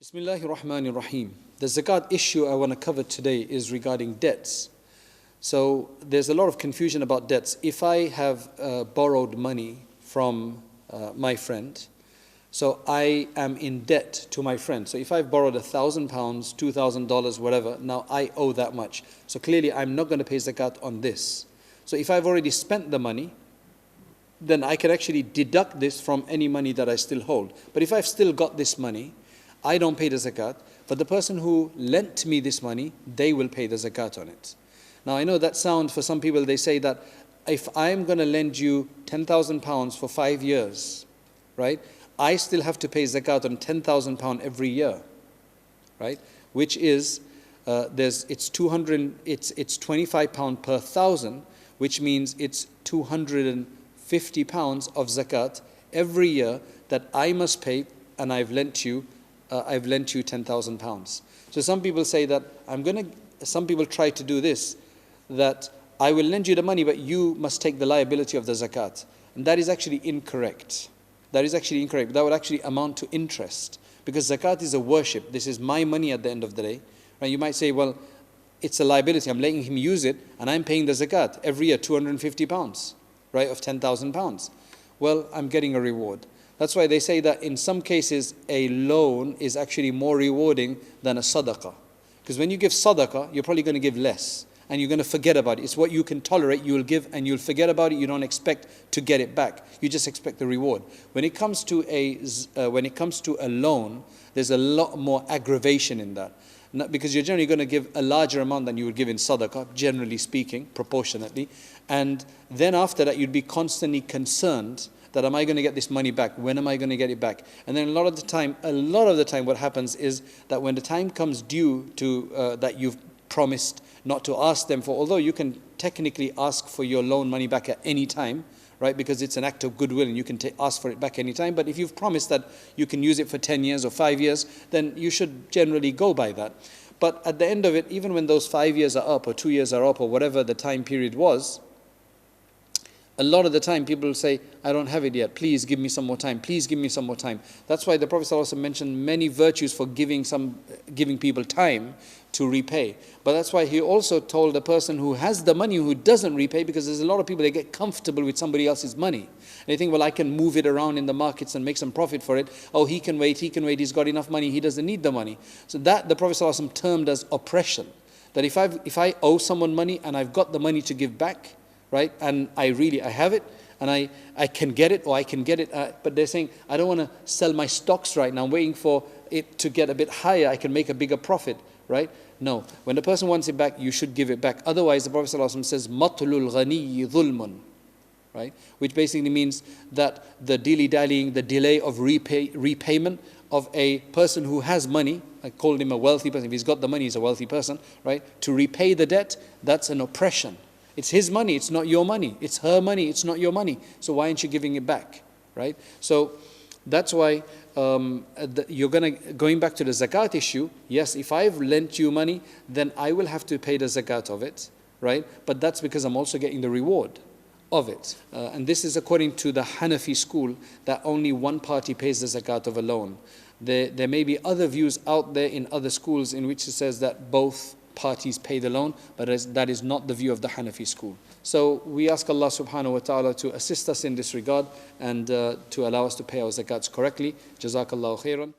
Bismillahir-Rahmanir-Rahim. The zakat issue I want to cover today is regarding debts. So there's a lot of confusion about debts. If I have borrowed money from my friend, so I am in debt to my friend. So if I've borrowed £1,000, $2,000, whatever, now I owe that much. So clearly I'm not going to pay zakat on this. So if I've already spent the money, then I can actually deduct this from any money that I still hold. But if I've still got this money, I don't pay the zakat, but the person who lent me this money, they will pay the zakat on it. Now I know that sounds, for some people, they say that if I'm going to lend you £10,000 for 5 years, right, I still have to pay zakat on £10,000 every year, right, which is, it's £25 per thousand, which means it's £250 of zakat every year that I must pay, and I've lent you £10,000. So some people say that some people try to do this, that I will lend you the money, but you must take the liability of the zakat. And that is actually incorrect. That is actually incorrect. That would actually amount to interest. Because zakat is a worship. This is my money at the end of the day. Right? You might say, well, it's a liability. I'm letting him use it, and I'm paying the zakat every year, £250, right, of £10,000. Well, I'm getting a reward. That's why they say that in some cases a loan is actually more rewarding than a sadaqah. Because when you give sadaqah, you're probably going to give less and you're going to forget about it. It's what you can tolerate, you will give and you'll forget about it. You don't expect to get it back. You just expect the reward. When it comes to a loan, there's a lot more aggravation in that. Because you're generally going to give a larger amount than you would give in sadaqah, generally speaking, proportionately. And then after that, you'd be constantly concerned that am I going to get this money back? When am I going to get it back? And then a lot of the time what happens is that when the time comes due to that you've promised not to ask them for, although you can technically ask for your loan money back at any time, right? Because it's an act of goodwill and you can ask for it back any time. But if you've promised that you can use it for 10 years or 5 years, then you should generally go by that. But at the end of it, even when those 5 years are up or 2 years are up or whatever the time period was, a lot of the time people will say, I don't have it yet, please give me some more time, please give me some more time. That's why the Prophet ﷺ mentioned many virtues for giving people time to repay. But that's why he also told the person who has the money who doesn't repay, because there's a lot of people, they get comfortable with somebody else's money. And they think, well, I can move it around in the markets and make some profit for it. Oh, he can wait, he's got enough money, he doesn't need the money. So that the Prophet ﷺ termed as oppression. That if I owe someone money and I've got the money to give back, right, and I have it, and I can get it, or I can get it, but they're saying, I don't want to sell my stocks right now, I'm waiting for it to get a bit higher, I can make a bigger profit, right? No, when the person wants it back, you should give it back. Otherwise, the Prophet ﷺ says, مَطْلُ الْغَنِيِّ ظُلْمٌ, right? Which basically means that the dilly-dallying, the delay of repayment of a person who has money, I called him a wealthy person, if he's got the money, he's a wealthy person, right? To repay the debt, that's an oppression. It's his money, it's not your money. It's her money, it's not your money. So why aren't you giving it back, right? So that's why going back to the zakat issue, yes, if I've lent you money, then I will have to pay the zakat of it, right? But that's because I'm also getting the reward of it. And this is according to the Hanafi school, that only one party pays the zakat of a loan. There may be other views out there in other schools in which it says that both parties pay the loan, but that is not the view of the Hanafi school. So we ask Allah subhanahu wa ta'ala to assist us in this regard and to allow us to pay our zakats correctly. Jazakallahu khairan.